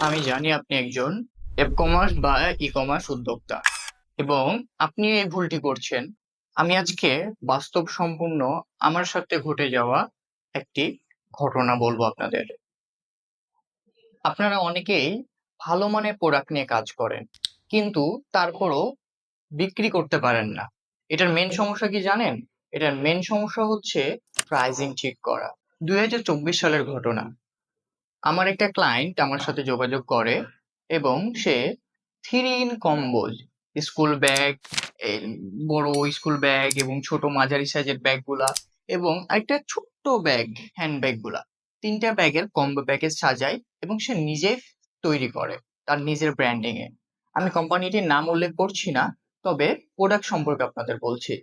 আমি জানি আপনি একজন অ্যাপ কমার্স বা ই কমার্স উদ্যোক্তা এবং আপনি এই ভুলটি করছেন। আমি আজকে বাস্তব সম্পূর্ণ আমার সাথে ঘটে যাওয়া একটি ঘটনা বলবো আপনাদের। আপনারা অনেকেই ভালো মানের প্রোডাক্ট নিয়ে কাজ করেন, কিন্তু তারপরও বিক্রি করতে পারেন না। এটার মেন সমস্যা কি জানেন? এটার মেন সমস্যা হচ্ছে প্রাইজিং ঠিক করা। 2024 সালের ঘটনা। আমার একটা ক্লায়েন্ট আমার সাথে যোগাযোগ করে এবং সে 3 in কম্বোজ স্কুল ব্যাগ, বড় স্কুল ব্যাগ এবং ছোট মাঝারি সাইজের ব্যাগগুলা এবং আরেকটা ছোট্ট ব্যাগ, হ্যান্ড ব্যাগগুলা, 3টা ব্যাগের কম্বো প্যাকেজ সাজায় এবং সে নিজে তৈরি করে তার নিজের ব্র্যান্ডিং এ। আমি কোম্পানিটির নাম উল্লেখ করছি না, তবে প্রোডাক্ট সম্পর্কে আপনাদের বলছি।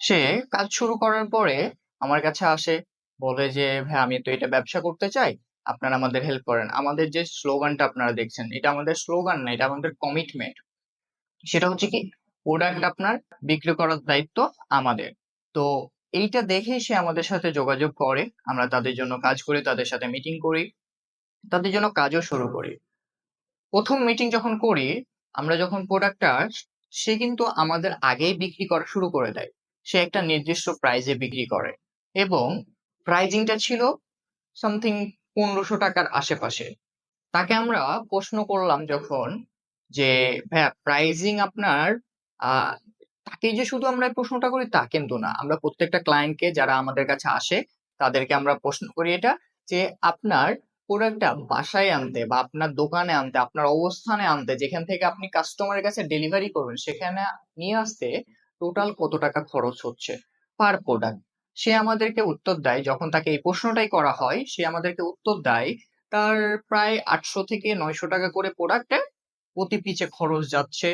সে কাজ শুরু করার পরে আমার কাছে আসে, বলে যে ভাই আমি তো এটা ব্যবসা করতে চাই, আপনারা আমাদের হেল্প করেন। আমাদের যে স্লোগানটা আপনারা দেখছেন, এটা আমাদের স্লোগান না, এটা আমাদের কমিটমেন্ট। সেটা হচ্ছে কি, প্রোডাক্ট আপনার বিক্রি করার দায়িত্ব আমাদের। তো এইটা দেখে সে আমাদের সাথে যোগাযোগ করে, আমরা তাদের জন্য কাজ করি, তাদের সাথে মিটিং করি, তাদের জন্য কাজও শুরু করি। প্রথম মিটিং যখন করি, আমরা যখন প্রোডাক্টটা, সে কিন্তু আমাদের আগেই বিক্রি করা শুরু করে দেয়। সে একটা নির্দিষ্ট প্রাইসে বিক্রি করে এবং প্রাইজিংটা ছিল সামথিং 1500 টাকার আশেপাশে। তাকে আমরা প্রশ্ন করলাম যখন, যে ভাইয়া প্রাইজিং আপনার, আহ তাকে যে শুধু আমরা এই প্রশ্নটা করি তা কিন্তু না, আমরা প্রত্যেকটা ক্লায়েন্টকে যারা আমাদের কাছে আসে তাদেরকে আমরা প্রশ্ন করি এটা, যে আপনার প্রোডাক্টটা বাসায় আনতে বা আপনার দোকানে আনতে, আপনার অবস্থানে আনতে, যেখান থেকে আপনি কাস্টমারের কাছে ডেলিভারি করবেন সেখানে নিয়ে আসতে টোটাল কত টাকা খরচ হচ্ছে পার প্রোডাক্ট। সে আমাদেরকে উত্তর দেয়, যখন তাকে এই প্রশ্নটাই করা হয় সে আমাদেরকে উত্তর দেয় তার প্রায় 800 থেকে 900 টাকা করে প্রোডাক্টে প্রতি পিছে খরচ যাচ্ছে।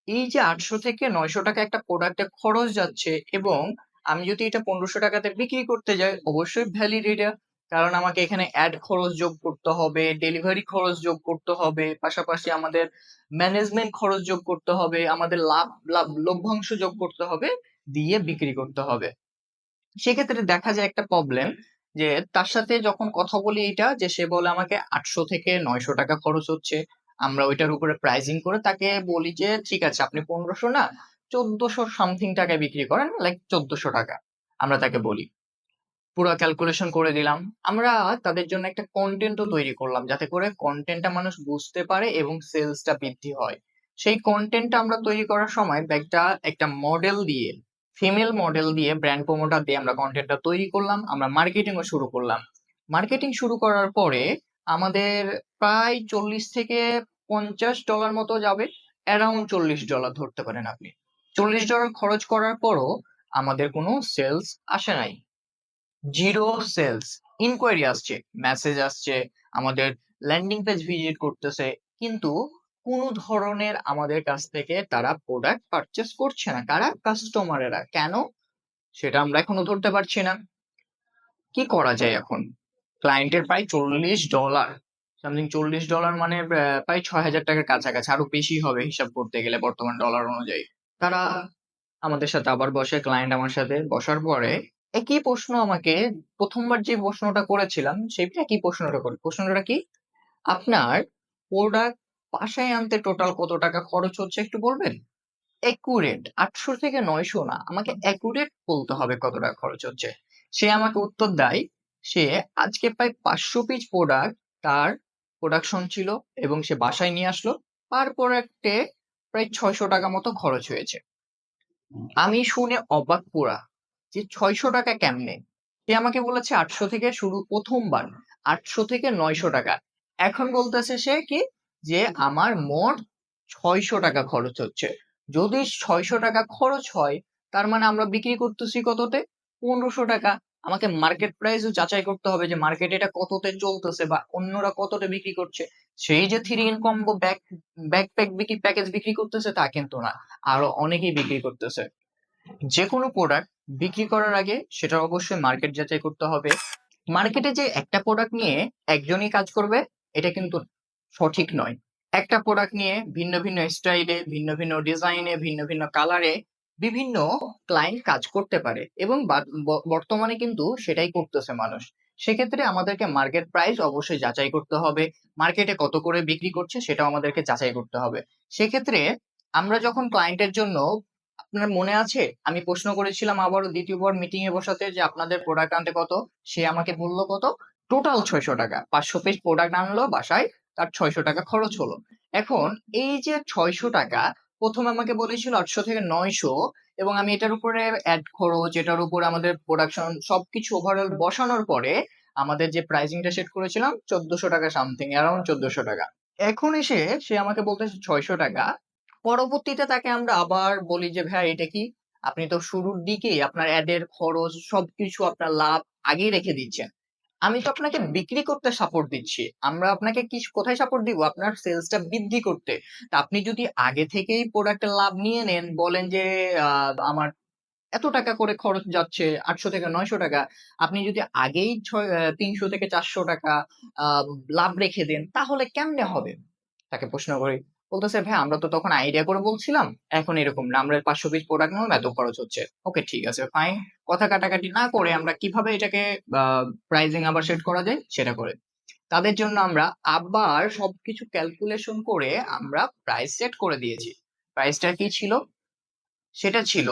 এই যে 800 থেকে 900 টাকা একটা প্রোডাক্টে খরচ যাচ্ছে, এবং আমি যদি এটা 1500 টাকাতে বিক্রি করতে যাই, অবশ্যই ভ্যালিড এটা, কারণ আমাকে এখানে অ্যাড খরচ যোগ করতে হবে, ডেলিভারি খরচ যোগ করতে হবে, পাশাপাশি আমাদের ম্যানেজমেন্ট খরচ যোগ করতে হবে, আমাদের লাভ লাভ লভ্যাংশ যোগ করতে হবে, দিয়ে বিক্রি করতে হবে। সেক্ষেত্রে দেখা যায় একটা প্রবলেম, যে তার সাথে যখন কথা বলি এটা, যে সে বলে আমাকে 800 থেকে 900 টাকা খরচ হচ্ছে। আমরা ওইটার উপরে প্রাইজিং করে তাকে বলি যে ঠিক আছে, আপনি 1500 না, 1400 সামথিং টাকায় বিক্রি করেন, লাইক 1400 টাকা আমরা তাকে বলি। পুরো ক্যালকুলেশন করে দিলাম। আমরা তাদের জন্য একটা কন্টেন্টও তৈরি করলাম, যাতে করে কন্টেন্টটা মানুষ বুঝতে পারে এবং সেলসটা বৃদ্ধি হয়। সেই কন্টেন্টটা আমরা তৈরি করার সময় ব্যাগটা একটা মডেল দিয়ে, ফিমেল মডেল দিয়ে, ব্র্যান্ড প্রমোটার দিয়ে আমরা কন্টেন্টটা তৈরি করলাম, আমরা মার্কেটিংও শুরু করলাম। মার্কেটিং শুরু করার পরে আমাদের প্রায় $40 থেকে $50 মতো যাবে, অ্যারাউন্ড $40 ধরতে পারেন আপনি। $40 খরচ করার পরও আমাদের কোনো সেলস আসে নাই, জিরো সেলস। ইনকোয়ারি আসছে, মেসেজ আসছে, আমাদের ল্যান্ডিং পেজ ভিজিট করতেছে, কিন্তু কোনো ধরনের আমাদের কাছ থেকে তারা প্রোডাক্ট পারচেস করছে না। কারা? কাস্টমারেরা। কেন? সেটা আমরা এখনো ধরতে পারছি না। কি করা যায় এখন? ক্লায়েন্টের প্রায় $40, সামথিং $40 মানে প্রায় 6000 টাকার কাছাকাছি, আরো বেশি হবে হিসাব করতে গেলে বর্তমান ডলার অনুযায়ী। তারা আমাদের সাথে আবার বসে, ক্লায়েন্ট আমার সাথে বসার পরে একই প্রশ্ন আমাকে, প্রথমবার যে প্রশ্নটা করেছিলাম সেই একই প্রশ্নটা করি। প্রশ্নটা কি, আপনার প্রোডাক্ট বাসায় আনতে টোটাল কত টাকা খরচ হচ্ছে একটু বলবেন? একুরেট 800 থেকে 900 না, আমাকে একুরেট বলতে হবে কত টাকা খরচ হচ্ছে। সে আমাকে উত্তর দেয়, সে আজকে প্রায় 500 পিস প্রোডাক্ট তার প্রোডাকশন ছিল এবং সে বাসায় নিয়ে আসলো, পার প্রোডাক্টে প্রায় 600 টাকা মতো খরচ হয়েছে। আমি শুনে অবাক পুরা, যে 600 টাকা কেমনে? সে আমাকে বলেছে 800 থেকে শুরু, প্রথমবার 800 থেকে 900 টাকা। এখন বলতেছে সে কি, যে আমার মোট 600 টাকা খরচ হচ্ছে। যদি 600 টাকা খরচ হয়, তার মানে আমরা বিক্রি করতেছি কততে? 1500 টাকা। আমাকে মার্কেট প্রাইসও যাচাই করতে হবে, যে মার্কেটে এটা কততে চলতেছে বা অন্যরা কততে বিক্রি করছে। সেই যে 3 in কম্বো ব্যাকপ্যাক বিক্রি প্যাকেজ বিক্রি করতেছে তা কিন্তু না, আরো অনেকেই বিক্রি করতেছে। যেকোনো প্রোডাক্ট বিক্রি করার আগে সেটা অবশ্যই মার্কেট যাচাই করতে হবে। মার্কেটে যে একটা প্রোডাক্ট নিয়ে একজনই কাজ করবে, এটা কিন্তু সঠিক নয়। একটা প্রোডাক্ট নিয়ে ভিন্ন ভিন্ন স্টাইলে, ভিন্ন ভিন্ন ডিজাইনে, ভিন্ন ভিন্ন কালারে বিভিন্ন ক্লায়েন্ট কাজ করতে পারে এবং বর্তমানে কিন্তু সেটাই করতেছে মানুষ। সেক্ষেত্রে আমাদেরকে মার্কেট প্রাইস অবশ্যই যাচাই করতে হবে, মার্কেটে কত করে বিক্রি করছে সেটাও আমাদেরকে যাচাই করতে হবে। সেক্ষেত্রে আমরা যখন ক্লায়েন্টের জন্য, আপনার মনে আছে আমি প্রশ্ন করেছিলাম আবারও দ্বিতীয়বার মিটিং এ বসাতে যে আপনাদের প্রোডাক্ট আনতে কত, সে আমাকে বললো কত, টোটাল 600 টাকা, 500 পিস প্রোডাক্ট আনলো বাসায়, তার 600 টাকা খরচ হলো। এখন এই যে 600 টাকা, প্রথমে আমাকে বলেছিল 800 থেকে 900, এবং আমি এটার উপরে অ্যাড খরচ, এটার উপরে আমাদের প্রোডাকশন সবকিছু ওভারঅল বসানোর পরে আমাদের যে প্রাইসিংটা সেট করেছিলাম 1400 টাকা সামথিং, অ্যারাউন্ড 1400 টাকা। এখন এসে সে আমাকে বলতেছে 600 টাকা। পরবর্তীতে তাকে আমরা আবার বলি যে ভাই এটা কি, আপনি তো শুরুর দিকেই আপনার অ্যাডের খরচ সবকিছু আপনার লাভ আগেই রেখে দিচ্ছেন, আমি তো আপনাকে বিক্রি করতে সাপোর্ট দিচ্ছি, আমরা আপনাকে কি কোথায় সাপোর্ট দিব, আপনার সেলসটা বৃদ্ধি করতে। তা আপনি যদি আগে থেকেই প্রোডাক্টের লাভ নিয়ে নেন, বলেন যে আমার এত টাকা করে খরচ যাচ্ছে, 800 থেকে 900 টাকা, আপনি যদি আগেই 300 থেকে 400 টাকা আহ, লাভ রেখে দেন, তাহলে কেমনে হবে? তাকে প্রশ্ন করি, বলতেছে ভাই আমরা তো তখন আইডিয়া করে বলছিলাম, এখন এরকম না, আমরা 500 পিস প্রোডাক্ট নিলাম, এত খরচ হচ্ছে। ওকে ঠিক আছে ফাইন, কথা কাটাকাটি না করে আমরা কিভাবে এটাকে প্রাইজিং আবার সেট করা যায় সেটা করে তাদের জন্য আমরা আবার সবকিছু ক্যালকুলেশন করে আমরা প্রাইস সেট করে দিয়েছি। প্রাইসটা কি ছিল? সেটা ছিল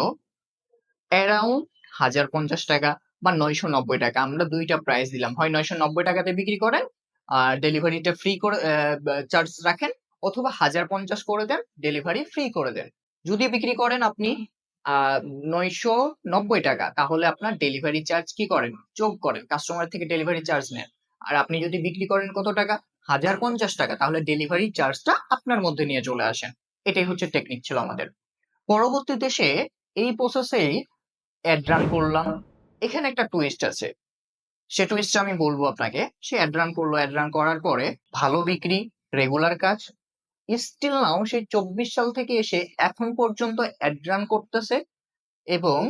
অ্যারাউন্ড 1050 টাকা বা 990 টাকা। আমরা দুইটা প্রাইস দিলাম, হয় 990 টাকাতে বিক্রি করেন আর ডেলিভারিটা ফ্রি করে চার্জ রাখেন, অথবা 1050 করে দেন, ডেলিভারি ফ্রি করে দেন। যদি বিক্রি করেন আপনি 990 টাকা, তাহলে আপনার ডেলিভারি চার্জ কি করেন, যোগ করেন, কাস্টমার থেকে ডেলিভারি চার্জ নেন। আর আপনি যদি বিক্রি করেন কত টাকা, 1050 টাকা, তাহলে ডেলিভারি চার্জটা আপনার মধ্যে নিয়ে চলে আসেন। এটাই হচ্ছে টেকনিক ছিল আমাদের। পরবর্তী দেশে এই প্রসেসেই অ্যাড রান করলাম। এখানে একটা টুইস্ট আছে, সে টুইস্টটা আমি বলবো আপনাকে। সে অ্যাড রান করলো, অ্যাড রান করার পরে ভালো বিক্রি, রেগুলার কাজ, স্টিল নাও সেই 24 সাল থেকে এসে এখন পর্যন্ত অ্যাড রান করতেছে, এবং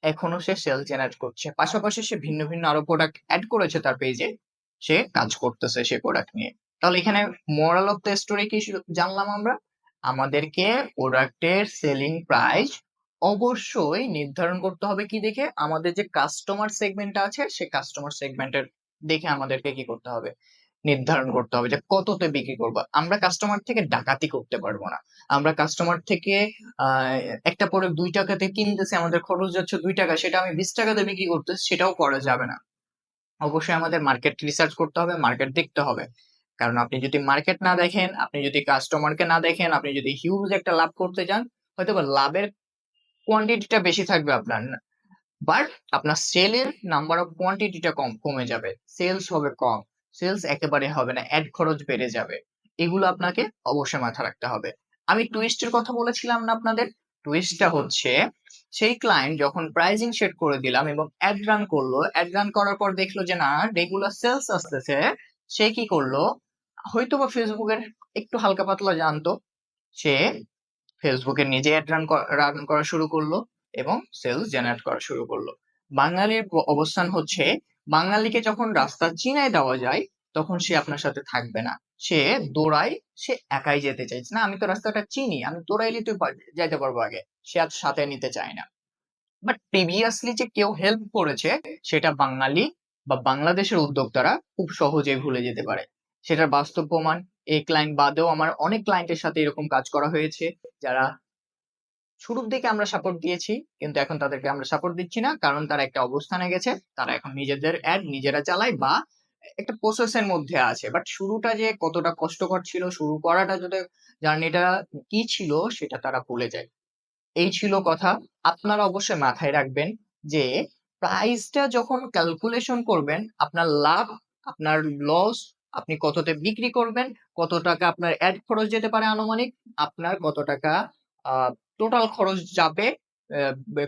এখনো সে সেল জেনারেট করছে। পাশাপাশি সে ভিন্ন ভিন্ন আরো প্রোডাক্ট অ্যাড করেছে তার পেজে, সে কাজ করতেছে সেই প্রোডাক্ট নিয়ে। তাহলে এখানে মোরাল অফ দ্য স্টোরি কি জানলাম আমরা? আমাদেরকে প্রোডাক্টের সেলিং প্রাইস অবশ্যই নির্ধারণ করতে হবে কি দেখে, আমাদের যে কাস্টমার সেগমেন্ট আছে সে কাস্টমার সেগমেন্টের দেখে আমাদেরকে কি করতে হবে, নির্ধারণ করতে হবে যে কততে বিক্রি করবো। আমরা কাস্টমার থেকে ডাকাতি করতে পারবো না। আমরা কাস্টমার থেকে আহ একটা প্রোডাক্ট 2 টাকাতে কিনতেছি, আমাদের খরচ যাচ্ছে 2 টাকা, সেটা আমি 20 টাকাতে বিক্রি করতেছি, সেটাও করা যাবে না। অবশ্যই আমাদের মার্কেট রিসার্চ করতে হবে, মার্কেট দেখতে হবে। কারণ আপনি যদি মার্কেট না দেখেন, আপনি যদি কাস্টমারকে না দেখেন, আপনি যদি হিউজ একটা লাভ করতে চান, হয়তো বা লাভের কোয়ান্টিটিটা বেশি থাকবে আপনার, বাট আপনার সেলের নাম্বার অফ কোয়ান্টিটিটা কমে যাবে, সেলস হবে কম, সেলস একেবারে হবে না, অ্যাড খরচ বেড়ে যাবে। এগুলো আপনাকে অবশ্যই মাথায় রাখতে হবে। আমি টুইস্টের কথা বলেছিলাম না আপনাদের, টুইস্টটা হচ্ছে সেই ক্লায়েন্ট যখন প্রাইজিং সেট করে দিলাম এবং অ্যাড রান করলো, অ্যাড রান করার পর দেখলো যে না রেগুলার সেলস আসতেছে, সে কি করলো, হয়তোবা ফেসবুকের একটু হালকা পাতলা জানতো, সে ফেসবুকে নিজে অ্যাড রান করা শুরু করলো এবং সেলস জেনারেট করা শুরু করলো। বাঙালির অবস্থান হচ্ছে, বাঙালিকে যখন রাস্তা চিনায় দেওয়া যায় তখন সে আপনার সাথে থাকবে না, সে দৌড়ায়, সে একাই যেতে চাইছে না, আমি তো রাস্তাটা চিনি, আমি দৌড়াইলে তুই যাইতে পারবো আগে, সে আর সাথে নিতে চায় না। বাট প্রিভিয়াসলি যে কেউ হেল্প করেছে সেটা বাঙালি বা বাংলাদেশের উদ্যোক্তারা খুব সহজেই ভুলে যেতে পারে। সেটার বাস্তব প্রমাণ, এই ক্লায়েন্ট বাদেও আমার অনেক ক্লায়েন্টের সাথে এরকম কাজ করা হয়েছে, যারা শুরুর দিকে আমরা সাপোর্ট দিয়েছি কিন্তু এখন তাদেরকে আমরা সাপোর্ট দিচ্ছি না, কারণ তারা একটা অবস্থানে গেছে, তারা এখন নিজেদের অ্যাড নিজেরা চালায় বা একটা প্রসেসের মধ্যে আছে। বাট শুরুটা যে কতটা কষ্টকর ছিল, শুরু করাটা যদি, জার্নিটা কি ছিল সেটা তারা ভুলে যায়। এই ছিল কথা। আপনারা অবশ্যই মাথায় রাখবেন যে প্রাইসটা যখন ক্যালকুলেশন করবেন, আপনার লাভ, আপনার লস, আপনি কততে বিক্রি করবেন, কত টাকা আপনার অ্যাড খরচ যেতে পারে আনুমানিক, আপনার কত টাকা টোটাল খরচ যাবে,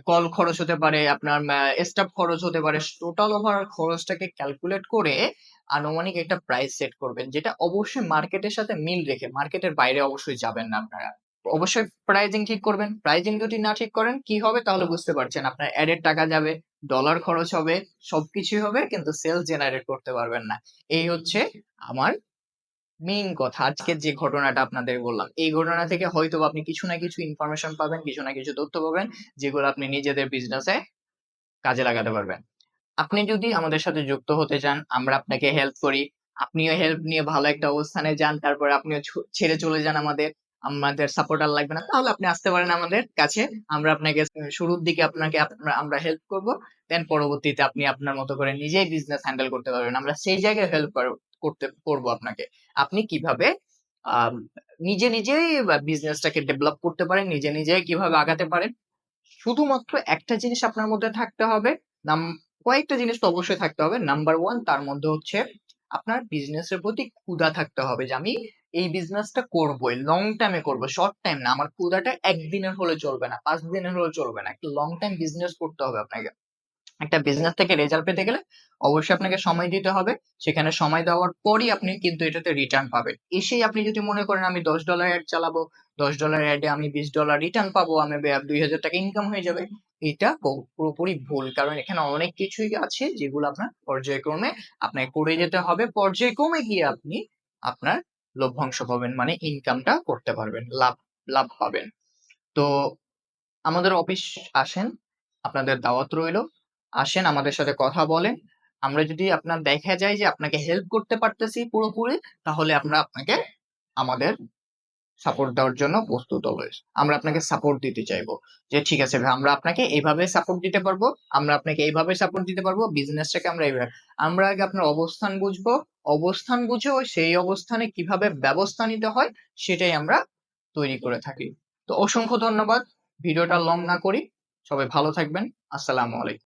কল খরচ হতে পারে, আপনার স্টাফ খরচ হতে পারে, টোটাল ওভার খরচটাকে ক্যালকুলেট করে আনুমানিক একটা প্রাইস সেট করবেন, যেটা অবশ্যই মার্কেটের সাথে মিল রেখে, মার্কেটের বাইরে অবশ্যই যাবেন না আপনারা। অবশ্যই প্রাইজিং ঠিক করবেন, প্রাইজিং যদি না ঠিক করেন কি হবে তাহলে বুঝতে পারছেন, আপনার অ্যাডের টাকা যাবে, ডলার খরচ হবে, সবকিছুই হবে, কিন্তু সেলস জেনারেট করতে পারবেন না। এই হচ্ছে আমার মেইন কথা। আজকে যে ঘটনাটা আপনাদের বললাম, এই ঘটনা থেকে হয়তো আপনি কিছু না কিছু ইনফরমেশন পাবেন, কিছু না কিছু তথ্য পাবেন, যেগুলো আপনি নিজেদের বিজনেসে কাজে লাগাতে পারবেন। আপনি যদি আমাদের সাথে যুক্ত হতে চান, আমরা আপনাকে হেল্প করি। আপনিও হেল্প নিয়ে ভালো একটা অবস্থানে যান। তারপরে আপনিও ছেড়ে চলে যান আমাদের সাপোর্ট আর লাগবে না। তাহলে আপনি আসতে পারেন আমাদের কাছে। আমরা আপনাকে শুরুর দিকে আমরা হেল্প করব। দেন পরবর্তীতে আপনি আপনার মতো করে নিজেই বিজনেস হ্যান্ডেল করতে পারবেন। আমরা সেই জায়গায় হেল্প করব আপনাকে। আপনি কিভাবে আম নিজেই বিজনেসটাকে ডেভেলপ করতে পারেন, নিজেই কিভাবে আগাতে পারেন। শুধুমাত্র একটা জিনিস আপনার মধ্যে থাকতে হবে। নাম কয়েকটা জিনিস তো অবশ্যই থাকতে হবে। নাম্বার 1 তার মধ্যে হচ্ছে আপনার বিজনেসের প্রতি ক্ষুধা থাকতে হবে যে আমি এই বিজনেসটা করবোই। লং টাইমে করব, শর্ট টাইম না। আমার ক্ষুধাটা ১ দিনের হলে চলবে না, ৫ দিনের হলেও চলবে না। একটা লং টাইম বিজনেস করতে হবে আপনাকে। একটা বিজনেস থেকে রেজাল্ট পেতে গেলে অবশ্যই আপনাকে সময় দিতে হবে। সেখানে সময় দেওয়ার পরই আপনি কিন্তু এটাতে রিটার্ন পাবেন। এসেই আপনি যদি মনে করেন আমি $10 অ্যাড চালাবো, $10 অ্যাডে আমি $20 রিটার্ন পাবো, আমি ২,০০০ টাকা ইনকাম হয়ে যাবে। এটা পুরোপুরি ভুল। কারণ এখানে অনেক কিছুই আছে যেগুলো আপনার পর্যায়ক্রমে আপনাকে করে যেতে হবে। পর্যায়ক্রমে গিয়ে আপনি আপনার লভ্যাংশ পাবেন, মানে ইনকামটা করতে পারবেন, লাভ লাভ পাবেন। তো আমাদের অফিস আসেন, আপনাদের দাওয়াত রইলো। আসেন আমাদের সাথে কথা বলেন। আমরা যদি আপনার দেখা যায় যে আপনাকে হেল্প করতে পারতেছি পুরোপুরি, তাহলে আমরা আপনাকে আমাদের সাপোর্ট দেওয়ার জন্য প্রস্তুত অলওয়েজ। আমরা আপনাকে সাপোর্ট দিতে চাইবো। যে ঠিক আছে ভাই, আমরা আপনাকে এইভাবে সাপোর্ট দিতে পারবো, আমরা আপনাকে এইভাবে সাপোর্ট দিতে পারবো, বিজনেসটাকে আমরা এইভাবে। আমরা আগে আপনার অবস্থান বুঝবো। অবস্থান বুঝে সেই অবস্থানে কিভাবে ব্যবস্থা নিতে হয় সেটাই আমরা তৈরি করে থাকি। তো অসংখ্য ধন্যবাদ। ভিডিওটা লং না করি। সবাই ভালো থাকবেন। আসসালামু আলাইকুম।